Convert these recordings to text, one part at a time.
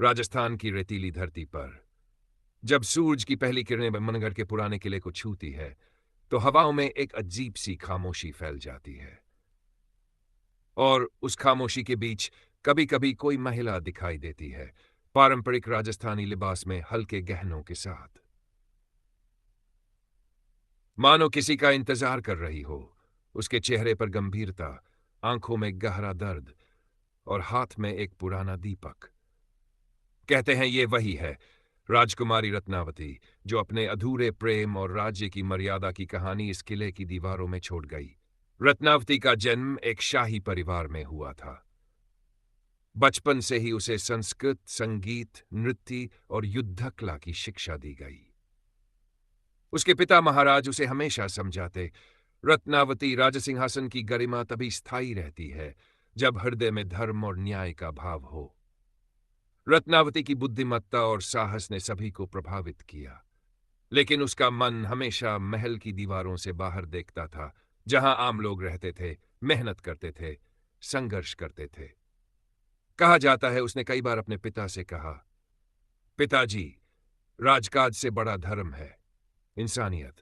राजस्थान की रेतीली धरती पर जब सूरज की पहली किरणें मनगढ़ के पुराने किले को छूती है, तो हवाओं में एक अजीब सी खामोशी फैल जाती है। और उस खामोशी के बीच कभी-कभी कोई महिला दिखाई देती है, पारंपरिक राजस्थानी लिबास में हल्के गहनों के साथ। मानो किसी का इंतजार कर रही हो। उसके चेहरे पर गंभीरता, आंखों में गहरा दर्द और हाथ में एक पुराना दीपक। कहते हैं ये वही है, राजकुमारी रत्नावती, जो अपने अधूरे प्रेम और राज्य की मर्यादा की कहानी इस किले की दीवारों में छोड़ गई। रत्नावती का जन्म एक शाही परिवार में हुआ था। बचपन से ही उसे संस्कृत, संगीत, नृत्य और युद्ध कला की शिक्षा दी गई। उसके पिता महाराज उसे हमेशा समझाते, रत्नावती, राजसिंहासन की गरिमा तभी स्थायी रहती है जब हृदय में धर्म और न्याय का भाव हो। रत्नावती की बुद्धिमत्ता और साहस ने सभी को प्रभावित किया, लेकिन उसका मन हमेशा महल की दीवारों से बाहर देखता था, जहां आम लोग रहते थे, मेहनत करते थे, संघर्ष करते थे। कहा जाता है उसने कई बार अपने पिता से कहा, पिताजी, राजकाज से बड़ा धर्म है, इंसानियत।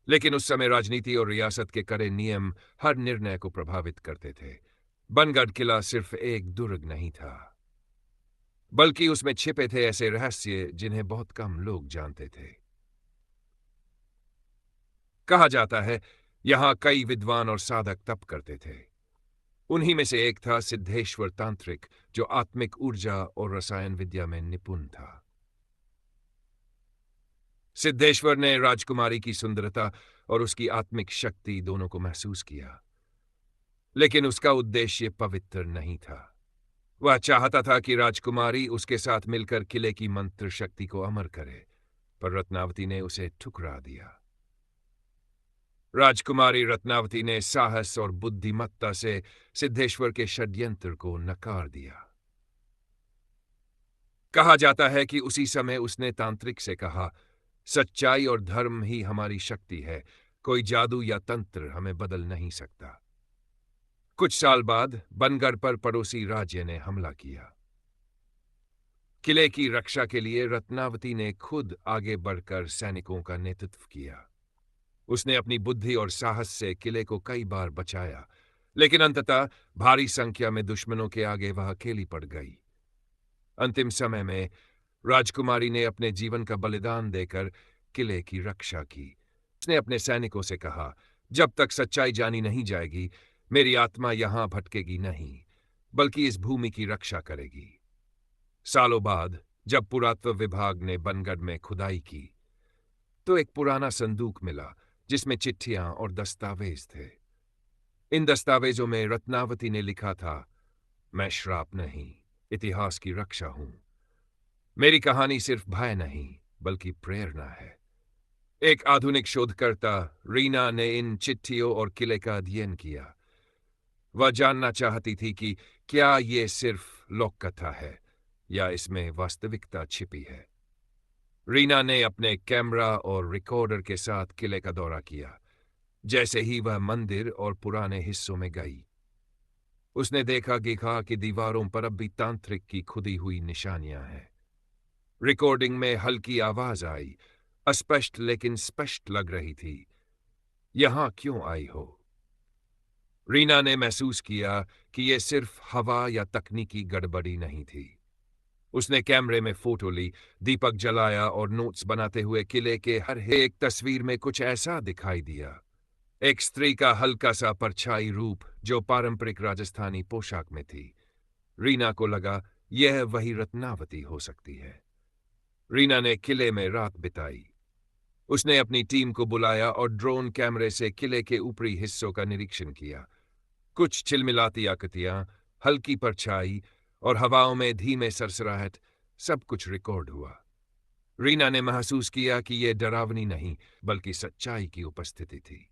लेकिन उस समय राजनीति और रियासत के कड़े नियम हर निर्णय को प्रभावित करते थे। बनगढ़ किला सिर्फ एक दुर्ग नहीं था, बल्कि उसमें छिपे थे ऐसे रहस्य जिन्हें बहुत कम लोग जानते थे। कहा जाता है यहां कई विद्वान और साधक तप करते थे। उन्हीं में से एक था सिद्धेश्वर तांत्रिक, जो आत्मिक ऊर्जा और रसायन विद्या में निपुण था। सिद्धेश्वर ने राजकुमारी की सुंदरता और उसकी आत्मिक शक्ति दोनों को महसूस किया, लेकिन उसका उद्देश्य पवित्र नहीं था। वह चाहता था कि राजकुमारी उसके साथ मिलकर किले की मंत्र शक्ति को अमर करे, पर रत्नावती ने उसे ठुकरा दिया। राजकुमारी रत्नावती ने साहस और बुद्धिमत्ता से सिद्धेश्वर के षड्यंत्र को नकार दिया। कहा जाता है कि उसी समय उसने तांत्रिक से कहा, सच्चाई और धर्म ही हमारी शक्ति है, कोई जादू या तंत्र हमें बदल नहीं सकता। कुछ साल बाद बनगढ़ पर पड़ोसी राज्य ने हमला किया। किले की रक्षा के लिए रत्नावती ने खुद आगे बढ़कर सैनिकों का नेतृत्व किया। उसने अपनी बुद्धि और साहस से किले को कई बार बचाया, लेकिन अंततः भारी संख्या में दुश्मनों के आगे वह अकेली पड़ गई। अंतिम समय में राजकुमारी ने अपने जीवन का बलिदान देकर किले की रक्षा की। उसने अपने सैनिकों से कहा, जब तक सच्चाई जानी नहीं जाएगी, मेरी आत्मा यहां भटकेगी नहीं, बल्कि इस भूमि की रक्षा करेगी। सालों बाद जब पुरातत्व विभाग ने बनगढ़ में खुदाई की, तो एक पुराना संदूक मिला जिसमें चिट्ठियां और दस्तावेज थे। इन दस्तावेजों में रत्नावती ने लिखा था, मैं श्राप नहीं, इतिहास की रक्षा हूं। मेरी कहानी सिर्फ भय नहीं, बल्कि प्रेरणा है। एक आधुनिक शोधकर्ता रीना ने इन चिट्ठियों और किले का अध्ययन किया। वह जानना चाहती थी कि क्या ये सिर्फ लोक कथा है या इसमें वास्तविकता छिपी है। रीना ने अपने कैमरा और रिकॉर्डर के साथ किले का दौरा किया। जैसे ही वह मंदिर और पुराने हिस्सों में गई, उसने देखा कि दीवारों पर अब भी तांत्रिक की खुदी हुई निशानियां हैं। रिकॉर्डिंग में हल्की आवाज आई, अस्पष्ट लेकिन स्पष्ट लग रही थी, यहां क्यों आई हो। रीना ने महसूस किया कि यह सिर्फ हवा या तकनीकी गड़बड़ी नहीं थी। उसने कैमरे में फोटो ली, दीपक जलाया और नोट्स बनाते हुए किले के हर एक तस्वीर में कुछ ऐसा दिखाई दिया। एक स्त्री का हल्का सा परछाई रूप जो पारंपरिक राजस्थानी पोशाक में थी। रीना को लगा यह वही रत्नावती हो सकती है। रीना ने किले में रात बिताई। उसने अपनी टीम को बुलाया और ड्रोन कैमरे से किले के ऊपरी हिस्सों का निरीक्षण किया। कुछ चिलमिलाती आकृतियां, हल्की परछाई और हवाओं में धीमे सरसराहट, सब कुछ रिकॉर्ड हुआ। रीना ने महसूस किया कि यह डरावनी नहीं, बल्कि सच्चाई की उपस्थिति थी।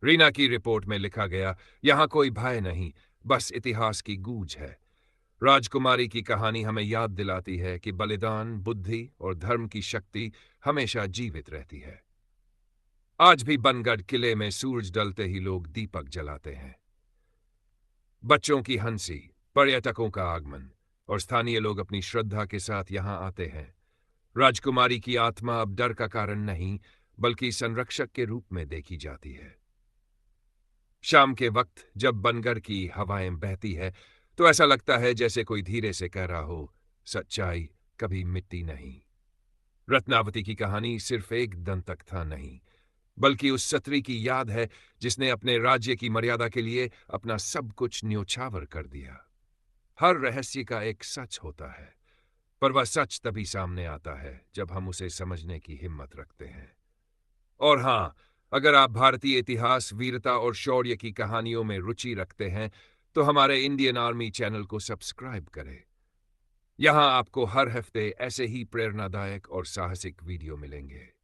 रीना की रिपोर्ट में लिखा गया, यहां कोई भय नहीं, बस इतिहास की गूंज है। राजकुमारी की कहानी हमें याद दिलाती है कि बलिदान, बुद्धि और धर्म की शक्ति हमेशा जीवित रहती है। आज भी बनगढ़ किले में सूरज ढलते ही लोग दीपक जलाते हैं। बच्चों की हंसी, पर्यटकों का आगमन, और स्थानीय लोग अपनी श्रद्धा के साथ यहां आते हैं। राजकुमारी की आत्मा अब डर का कारण नहीं, बल्कि संरक्षक के रूप में देखी जाती है। शाम के वक्त जब बनगर की हवाएं बहती है, तो ऐसा लगता है जैसे कोई धीरे से कह रहा हो, सच्चाई कभी मिटती नहीं। रत्नावती की कहानी सिर्फ एक दंतकथा नहीं, बल्कि उस सत्री की याद है जिसने अपने राज्य की मर्यादा के लिए अपना सब कुछ न्योछावर कर दिया। हर रहस्य का एक सच होता है, पर वह सच तभी सामने आता है जब हम उसे समझने की हिम्मत रखते हैं। और हाँ, अगर आप भारतीय इतिहास, वीरता और शौर्य की कहानियों में रुचि रखते हैं, तो हमारे इंडियन आर्मी चैनल को सब्सक्राइब करें। यहाँ आपको हर हफ्ते ऐसे ही प्रेरणादायक और साहसिक वीडियो मिलेंगे।